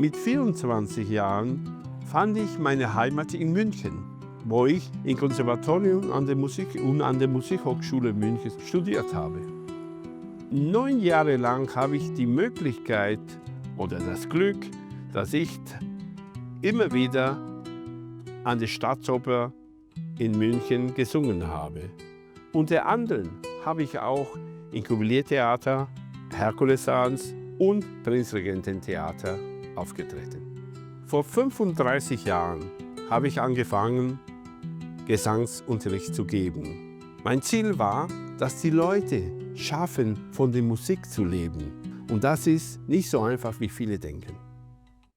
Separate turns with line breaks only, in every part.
Mit 24 Jahren fand ich meine Heimat in München, wo ich im Konservatorium an der Musikhochschule München studiert habe. 9 Jahre lang habe ich die Möglichkeit oder das Glück, dass ich immer wieder an der Staatsoper in München gesungen habe. Unter anderem habe ich auch im Jubiliertheater, Herkulessaal und Prinzregententheater aufgetreten. Vor 35 Jahren habe ich angefangen, Gesangsunterricht zu geben. Mein Ziel war, dass die Leute schaffen, von der Musik zu leben. Und das ist nicht so einfach, wie viele denken.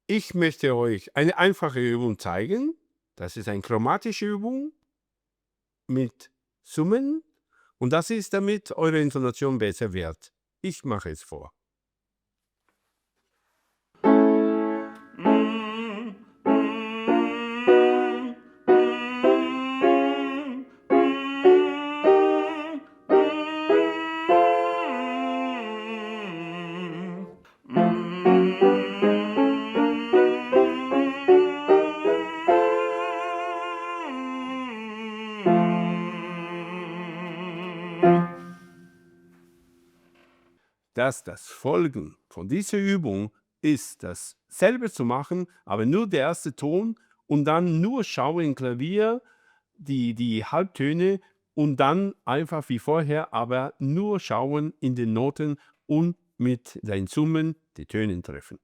Ich möchte euch eine einfache Übung zeigen. Das ist eine chromatische Übung mit Summen. Und das ist, damit eure Intonation besser wird. Ich mache es vor. Das Folgen von dieser Übung ist, dasselbe zu machen, aber nur der erste Ton und dann nur schauen im Klavier die Halbtöne und dann einfach wie vorher, aber nur schauen in den Noten und mit den Summen die Töne treffen.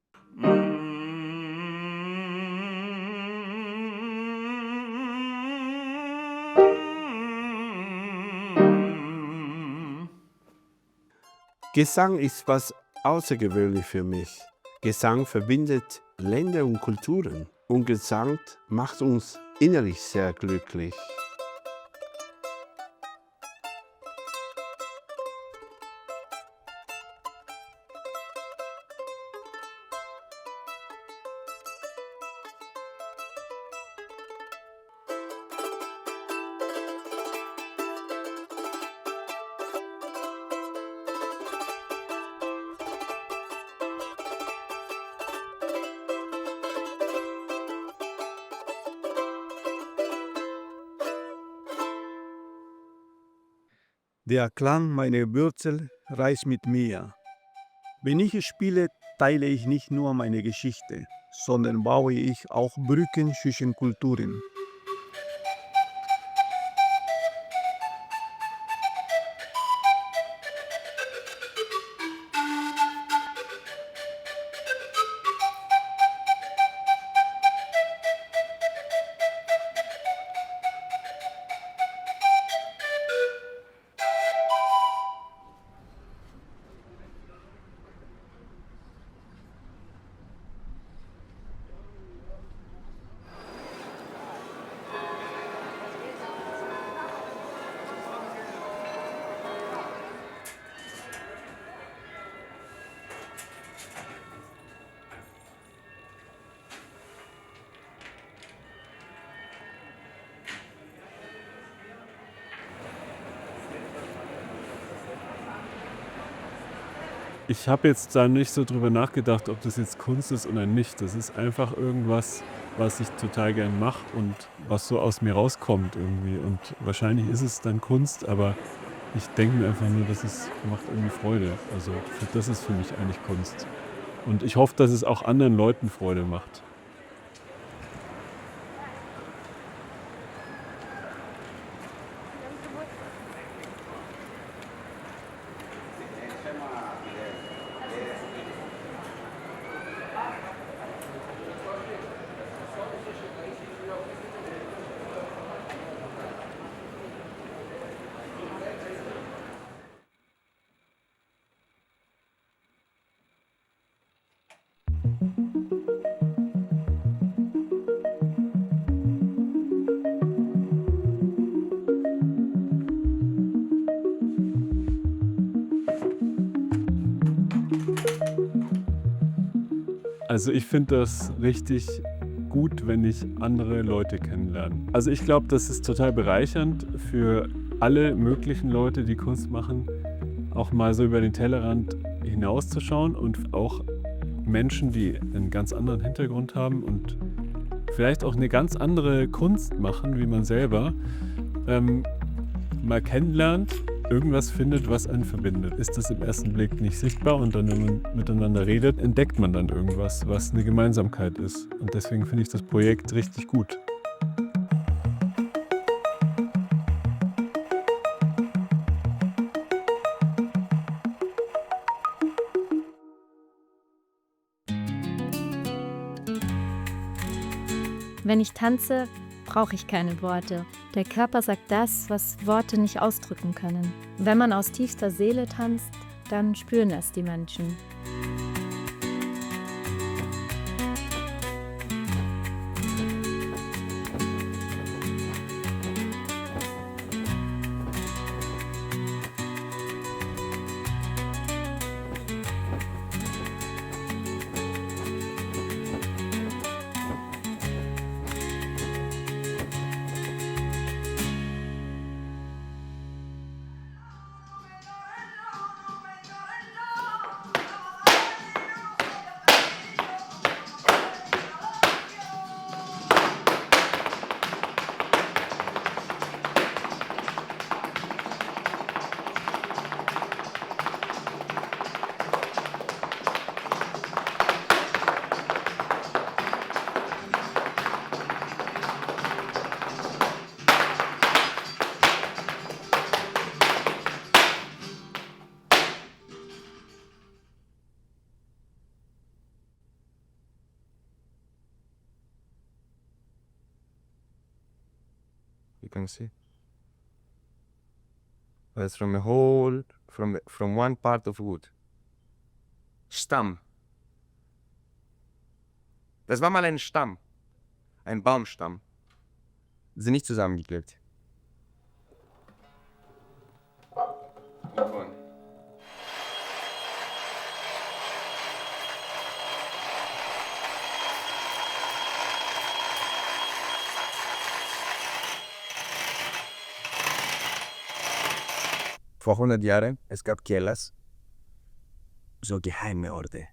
Gesang ist was außergewöhnlich für mich. Gesang verbindet Länder und Kulturen und Gesang macht uns innerlich sehr glücklich.
Der Klang meiner Wurzel reist mit mir. Wenn ich spiele, teile ich nicht nur meine Geschichte, sondern baue ich auch Brücken zwischen Kulturen.
Ich habe jetzt da nicht so drüber nachgedacht, ob das jetzt Kunst ist oder nicht. Das ist einfach irgendwas, was ich total gern mache und was so aus mir rauskommt irgendwie. Und wahrscheinlich ist es dann Kunst, aber ich denke mir einfach nur, macht irgendwie Freude. Also das ist für mich eigentlich Kunst. Und ich hoffe, dass es auch anderen Leuten Freude macht. Also ich finde das richtig gut, wenn ich andere Leute kennenlerne. Also ich glaube, das ist total bereichernd für alle möglichen Leute, die Kunst machen, auch mal so über den Tellerrand hinauszuschauen und auch Menschen, die einen ganz anderen Hintergrund haben und vielleicht auch eine ganz andere Kunst machen, wie man selber, mal kennenlernt, irgendwas findet, was einen verbindet. Ist das im ersten Blick nicht sichtbar und dann, wenn man miteinander redet, entdeckt man dann irgendwas, was eine Gemeinsamkeit ist. Und deswegen finde ich das Projekt richtig gut.
Wenn ich tanze, brauche ich keine Worte. Der Körper sagt das, was Worte nicht ausdrücken können. Wenn man aus tiefster Seele tanzt, dann spüren das die Menschen.
You can see. But it's from a whole, from one part of wood. Stamm. Das war mal ein Stamm. Ein Baumstamm. Die sind nicht zusammengeklebt. Vor 100 Jahren, es gab Kellers, so geheime Orte.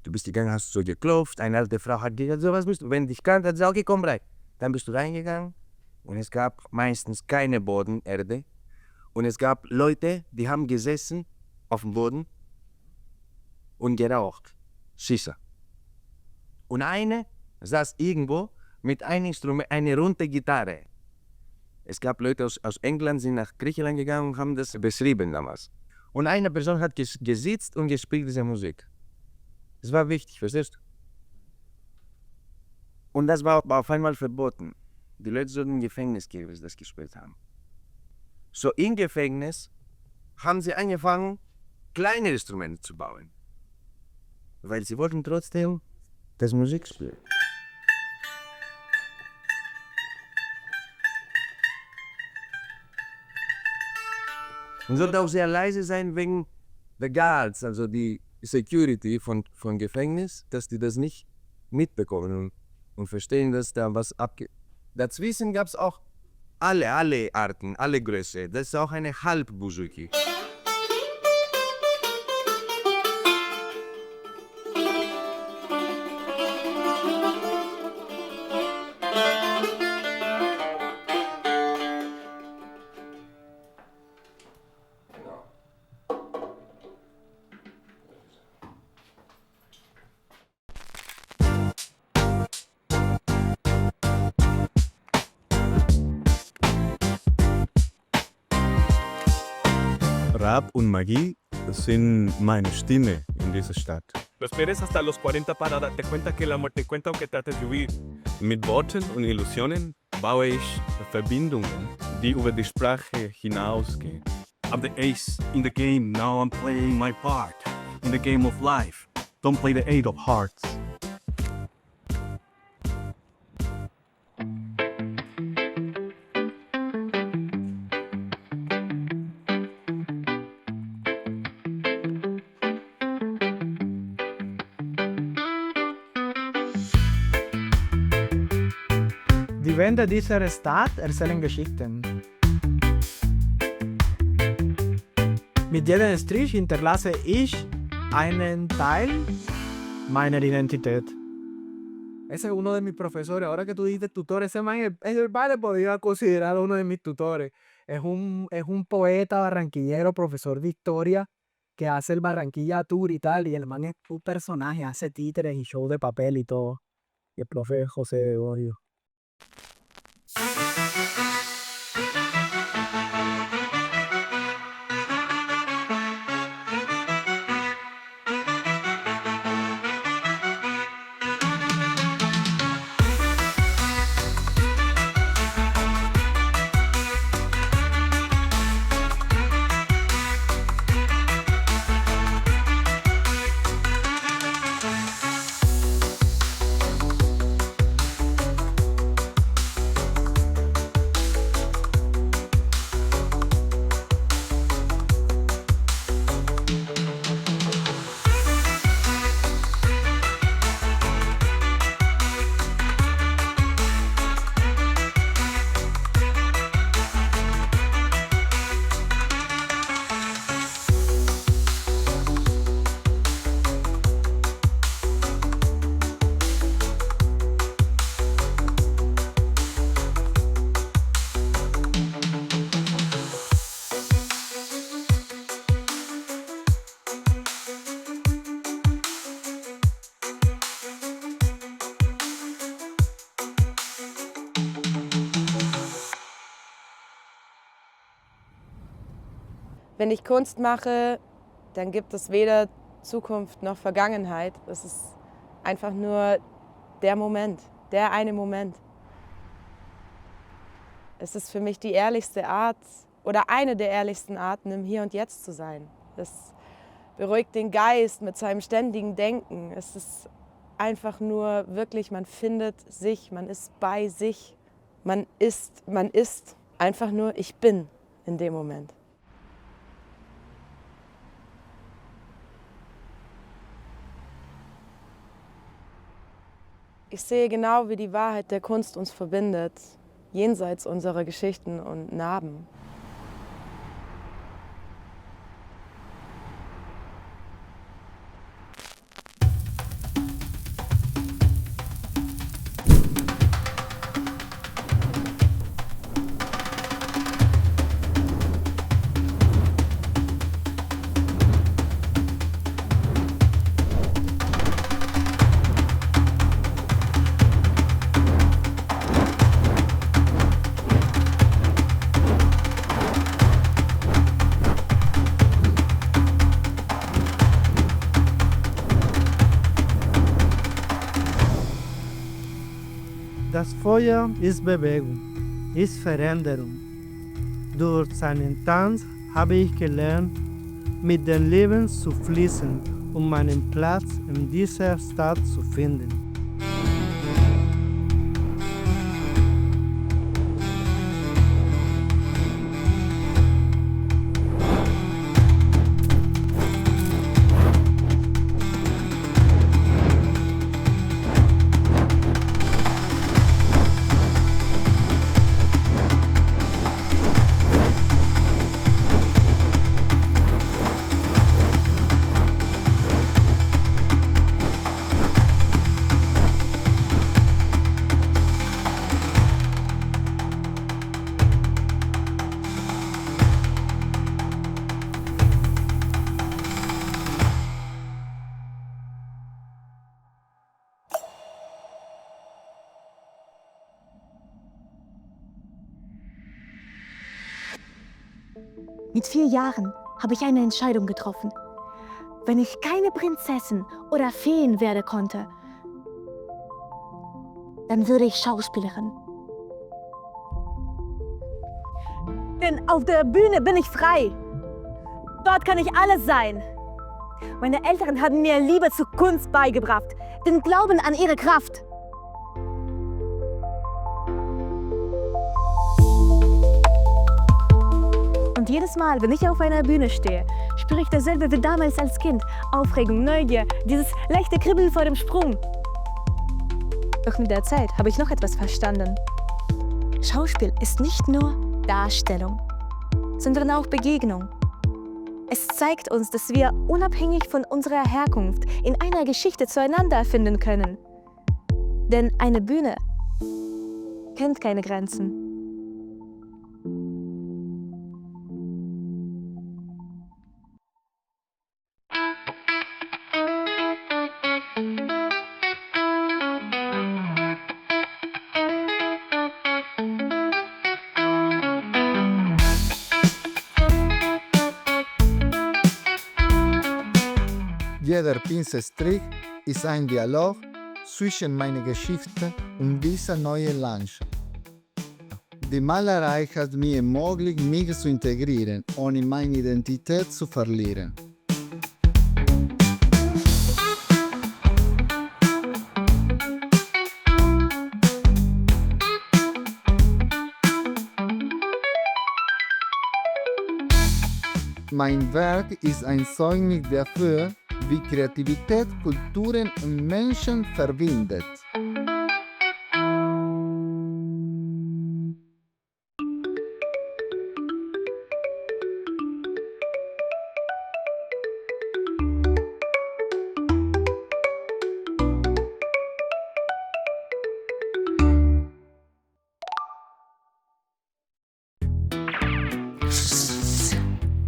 Du bist gegangen, hast so geklopft, eine alte Frau hat gesagt, so was bist du, wenn dich kannte, hat sie gesagt, okay, komm rein. Dann bist du reingegangen und es gab meistens keine Bodenerde und es gab Leute, die haben gesessen auf dem Boden und geraucht, Shisha. Und eine saß irgendwo mit einem Instrument, eine runde Gitarre. Es gab Leute aus England, sind nach Griechenland gegangen und haben das beschrieben damals. Und eine Person hat gesitzt und gespielt diese Musik. Das war wichtig, verstehst du? Und das war auf einmal verboten. Die Leute sollten im Gefängnis gehen, wenn sie das gespielt haben. So im Gefängnis haben sie angefangen, kleine Instrumente zu bauen. Weil sie wollten trotzdem das Musik spielen. Und sollte auch sehr leise sein wegen der Guards, also die Security von Gefängnis, dass die das nicht mitbekommen und verstehen, dass da was abgeht. Dazwischen gab es auch alle Arten, alle Größe. Das ist auch eine Halbbuzuki.
Rap und Magie sind meine Stimme in dieser Stadt.
Lo esperes hasta los 40 para darte cuenta que la muerte cuenta aunque trates de huir.
Mit Worten und Illusionen baue ich Verbindungen, die über die Sprache hinausgehen.
I'm the ace in the game, now I'm playing my part. In the game of life, don't play the 8 of hearts.
Die Wände dieser Stadt erzählen Geschichten. Mit jedem Strich hinterlasse ich einen Teil meiner Identität.
Ese es uno de mis profesores. Ahora que tú dijiste tutor, ese man es el padre, podría considerar uno de mis tutores.
Es un poeta barranquillero, profesor de historia, que hace el Barranquilla Tour y tal, y el man es un personaje, hace títeres y show de papel y todo. Y el profe José Gregorio.
Wenn ich Kunst mache, dann gibt es weder Zukunft noch Vergangenheit. Es ist einfach nur der Moment, der eine Moment. Es ist für mich die ehrlichste Art oder eine der ehrlichsten Arten, im Hier und Jetzt zu sein. Es beruhigt den Geist mit seinem ständigen Denken. Es ist einfach nur wirklich, man findet sich, man ist bei sich, man ist einfach nur, ich bin in dem Moment. Ich sehe genau, wie die Wahrheit der Kunst uns verbindet, jenseits unserer Geschichten und Narben.
Das Feuer ist Bewegung, ist Veränderung. Durch seinen Tanz habe ich gelernt, mit dem Leben zu fließen, um meinen Platz in dieser Stadt zu finden.
Mit 4 Jahren habe ich eine Entscheidung getroffen. Wenn ich keine Prinzessin oder Feen werden konnte, dann würde ich Schauspielerin. Denn auf der Bühne bin ich frei. Dort kann ich alles sein. Meine Eltern haben mir Liebe zur Kunst beigebracht, den Glauben an ihre Kraft. Und jedes Mal, wenn ich auf einer Bühne stehe, spüre ich dasselbe wie damals als Kind. Aufregung, Neugier, dieses leichte Kribbeln vor dem Sprung. Doch mit der Zeit habe ich noch etwas verstanden. Schauspiel ist nicht nur Darstellung, sondern auch Begegnung. Es zeigt uns, dass wir unabhängig von unserer Herkunft in einer Geschichte zueinander finden können. Denn eine Bühne kennt keine Grenzen.
Jeder Pinselstrich ist ein Dialog zwischen meiner Geschichte und dieser neuen Landschaft. Die Malerei hat mir ermöglicht, mich zu integrieren, ohne meine Identität zu verlieren. Mein Werk ist ein Zeugnis dafür, wie Kreativität Kulturen und Menschen verbindet.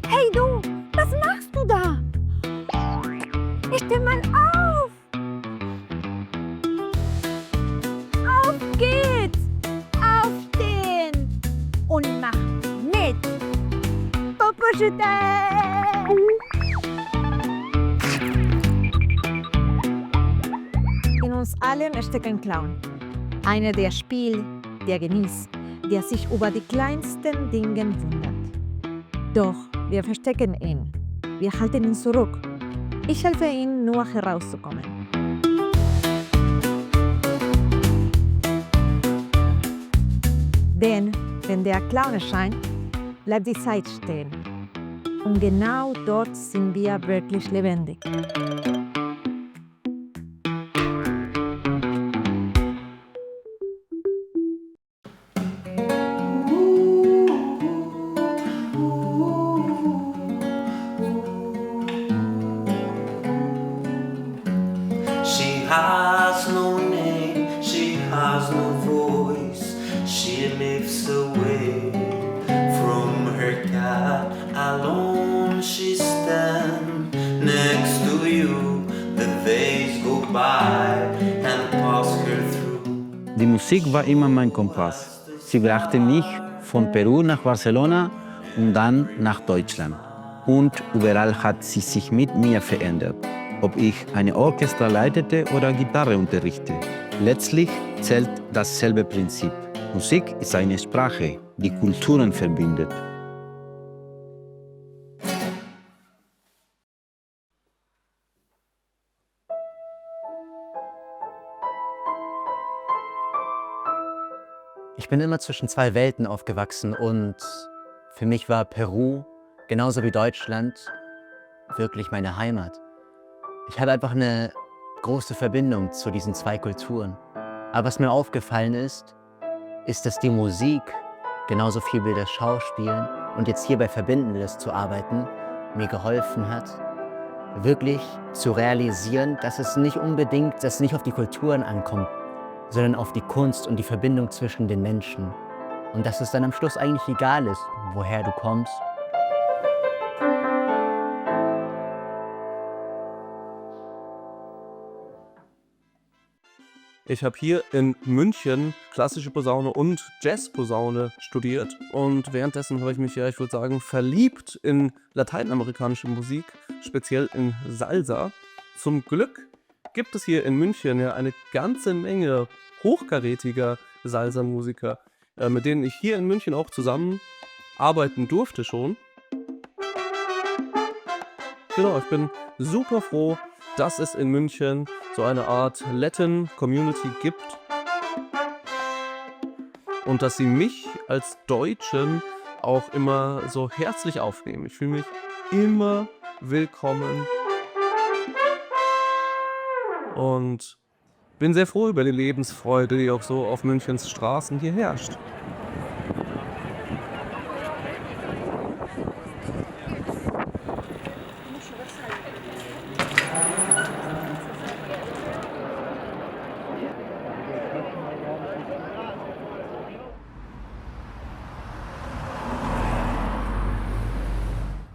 Hey du, was machst du da? Steh mal auf! Auf geht's! Aufstehen! Und mach mit! Popo, je t'aime! In uns allen steckt ein Clown. Einer, der spielt, der genießt, der sich über die kleinsten Dinge wundert. Doch wir verstecken ihn. Wir halten ihn zurück. Ich helfe ihm nur herauszukommen. Denn wenn der Clown erscheint, bleibt die Zeit stehen. Und genau dort sind wir wirklich lebendig.
She has no name, she has no voice. She lives away from her cat. Alone she stands next to you. The days go by and pass her through.
Die Musik war immer mein Kompass. Sie brachte mich von Peru nach Barcelona und dann nach Deutschland. Und überall hat sie sich mit mir verändert. Ob ich eine Orchester leitete oder Gitarre unterrichte. Letztlich zählt dasselbe Prinzip. Musik ist eine Sprache, die Kulturen verbindet.
Ich bin immer zwischen zwei Welten aufgewachsen und für mich war Peru, genauso wie Deutschland, wirklich meine Heimat. Ich habe einfach eine große Verbindung zu diesen zwei Kulturen. Aber was mir aufgefallen ist, dass die Musik genauso viel wie das Schauspielen und jetzt hier bei Verbindendes zu arbeiten, mir geholfen hat, wirklich zu realisieren, dass es nicht unbedingt, dass es nicht auf die Kulturen ankommt, sondern auf die Kunst und die Verbindung zwischen den Menschen. Und dass es dann am Schluss eigentlich egal ist, woher du kommst.
Ich habe hier in München klassische Posaune und Jazzposaune studiert und währenddessen habe ich mich, ja, ich würde sagen, verliebt in lateinamerikanische Musik, speziell in Salsa. Zum Glück gibt es hier in München ja eine ganze Menge hochkarätiger Salsa-Musiker, mit denen ich hier in München auch zusammen arbeiten durfte schon. Genau, ich bin super froh, dass es in München so eine Art Latin-Community gibt und dass sie mich als Deutschen auch immer so herzlich aufnehmen. Ich fühle mich immer willkommen und bin sehr froh über die Lebensfreude, die auch so auf Münchens Straßen hier herrscht.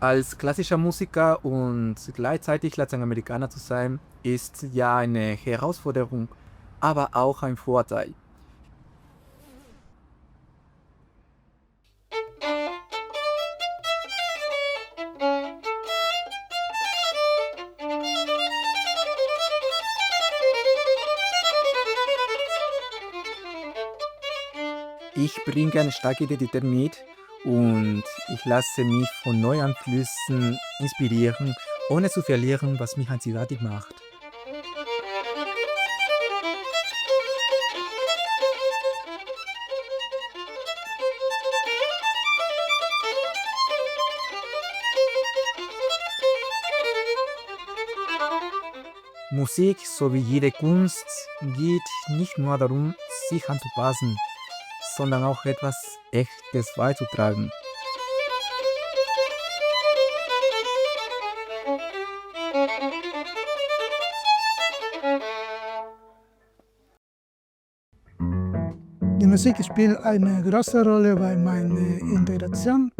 Als klassischer Musiker und gleichzeitig Lateinamerikaner zu sein, ist ja eine Herausforderung, aber auch ein Vorteil. Ich bringe eine starke Identität mit und ich lasse mich von neuen Einflüssen inspirieren, ohne zu verlieren, was mich einzigartig macht. Musik, so wie jede Kunst, geht nicht nur darum, sich anzupassen, sondern auch etwas Echtes beizutragen.
Die Musik spielt eine große Rolle bei meiner Integration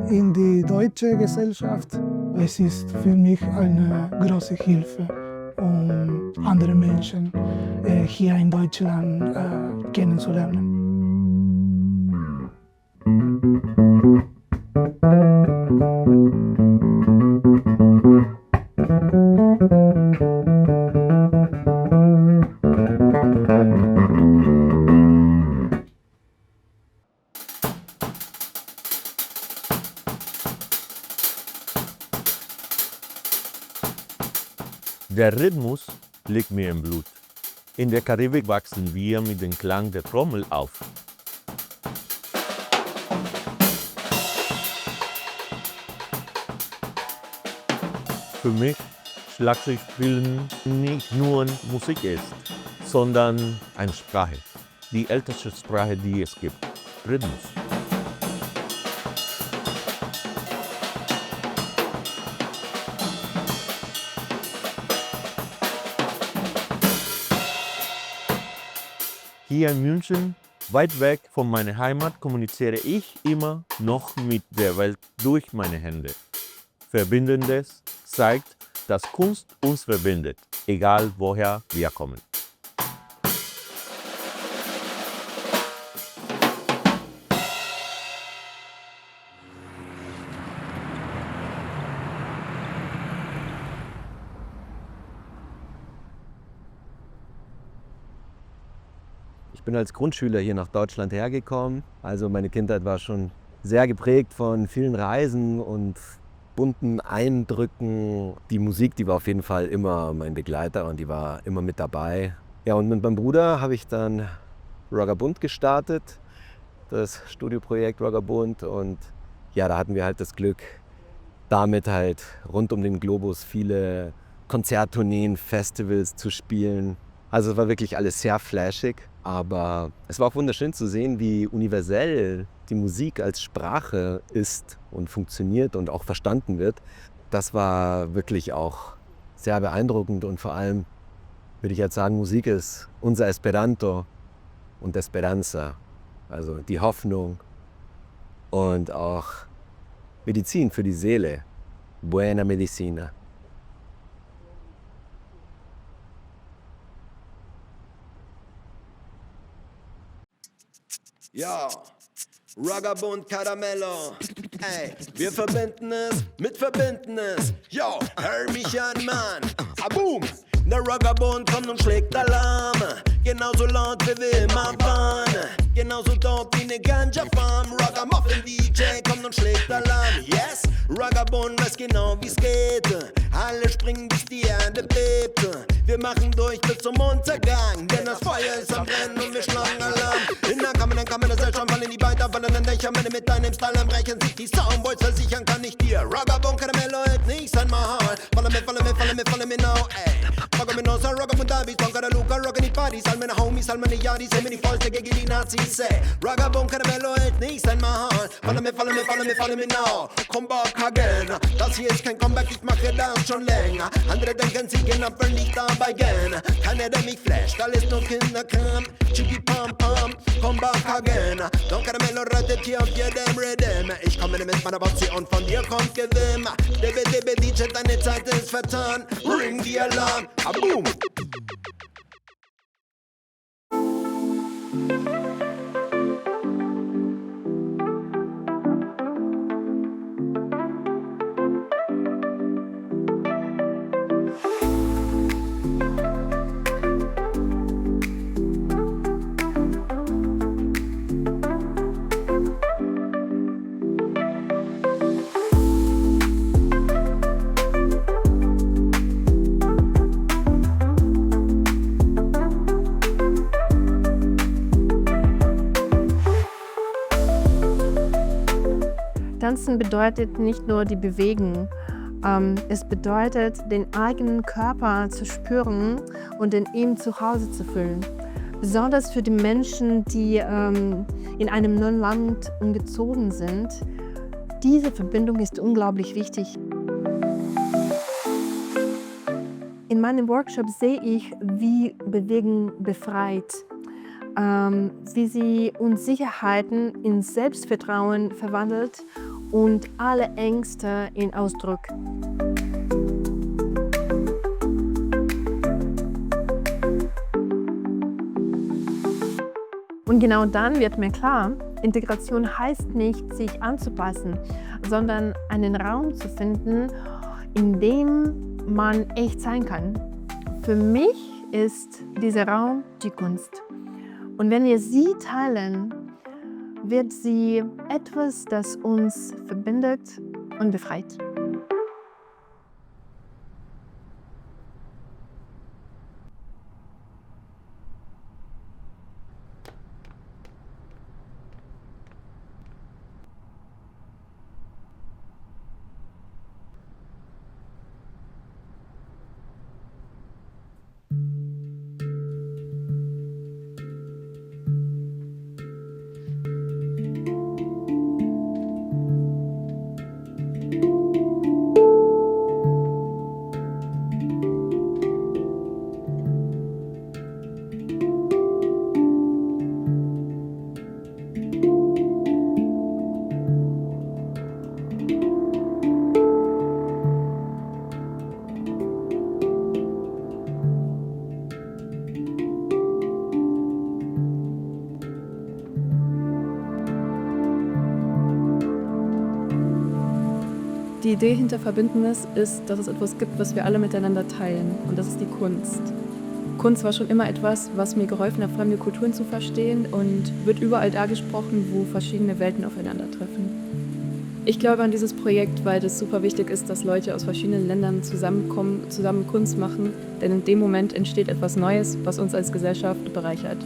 in die deutsche Gesellschaft. Es ist für mich eine große Hilfe, um andere Menschen hier in Deutschland kennenzulernen.
Der Rhythmus liegt mir im Blut. In der Karibik wachsen wir mit dem Klang der Trommel auf. Für mich Schlagzeugspielen nicht nur Musik ist, sondern eine Sprache. Die älteste Sprache, die es gibt. Rhythmus. Hier in München, weit weg von meiner Heimat, kommuniziere ich immer noch mit der Welt durch meine Hände. Verbindendes zeigt, dass Kunst uns verbindet, egal woher wir kommen.
Ich bin als Grundschüler hier nach Deutschland hergekommen. Also meine Kindheit war schon sehr geprägt von vielen Reisen und bunten Eindrücken. Die Musik, die war auf jeden Fall immer mein Begleiter und die war immer mit dabei. Ja, und mit meinem Bruder habe ich dann Roggabund gestartet, das Studioprojekt Roggabund. Und ja, da hatten wir halt das Glück, damit halt rund um den Globus viele Konzerttourneen, Festivals zu spielen. Also es war wirklich alles sehr flashig, aber es war auch wunderschön zu sehen, wie universell die Musik als Sprache ist und funktioniert und auch verstanden wird. Das war wirklich auch sehr beeindruckend und vor allem würde ich jetzt sagen, Musik ist unser Esperanto und Esperanza, also die Hoffnung und auch Medizin für die Seele, buena medicina.
Ja, Roggabund Caramello. Ey, wir verbinden es mit Verbindenes. Yo, hör mich an, Mann. Boom! Der Roggabund kommt und schlägt Alarm. Genauso laut wie wir immer waren. Genauso dope wie ne Ganja-Farm. Ragamuffin DJ kommt und schlägt Alarm. Yes, Roggabund weiß genau wie's geht. Alle springen bis die Erde bebt. Wir machen durch bis zum Untergang. Denn das Feuer ist am Brennen und wir schlagen Alarm. In der Kammer der Seilschirm fallen die weiter fallenden Dächer. Meine mit deinem Style am Brechen sich die Soundboys versichern kann ich dir. Roggabund Caramello hält nicht sein Mal. Follow me now, ey. Roggabund Davis, Bonka der Luca, Roggen die Buddies, all meine Homies, all meine Yardis, sehen mir die Fäuste gegen die Nazis, say. Ragabon Caramello hält nichts an mein Hand. Follow me now, come back again. Das hier ist kein Comeback, ich mache das schon länger. Andere denken, sie gehen aber nicht dabei gehen. Keiner, der mich flasht, alles nur Kinderkram. Chicky Pam Pam, come back again. Don Caramello rettet hier auf jedem Rhythm. Ich komme mit meiner Boxy und von dir kommt Gewinn. DB, DJ, deine Zeit ist vertan. Ring the alarm, a boom.
Tanzen bedeutet nicht nur die Bewegung, es bedeutet, den eigenen Körper zu spüren und in ihm zu Hause zu fühlen. Besonders für die Menschen, die in einem neuen Land umgezogen sind. Diese Verbindung ist unglaublich wichtig. In meinem Workshop sehe ich, wie Bewegung befreit, wie sie Unsicherheiten in Selbstvertrauen verwandelt und alle Ängste in Ausdruck. Und genau dann wird mir klar, Integration heißt nicht, sich anzupassen, sondern einen Raum zu finden, in dem man echt sein kann. Für mich ist dieser Raum die Kunst. Und wenn wir sie teilen, wird sie etwas, das uns verbindet und befreit.
Die Idee hinter Verbindendes ist, dass es etwas gibt, was wir alle miteinander teilen. Und das ist die Kunst. Kunst war schon immer etwas, was mir geholfen hat, fremde Kulturen zu verstehen und wird überall da gesprochen, wo verschiedene Welten aufeinandertreffen. Ich glaube an dieses Projekt, weil es super wichtig ist, dass Leute aus verschiedenen Ländern zusammenkommen, zusammen Kunst machen. Denn in dem Moment entsteht etwas Neues, was uns als Gesellschaft bereichert.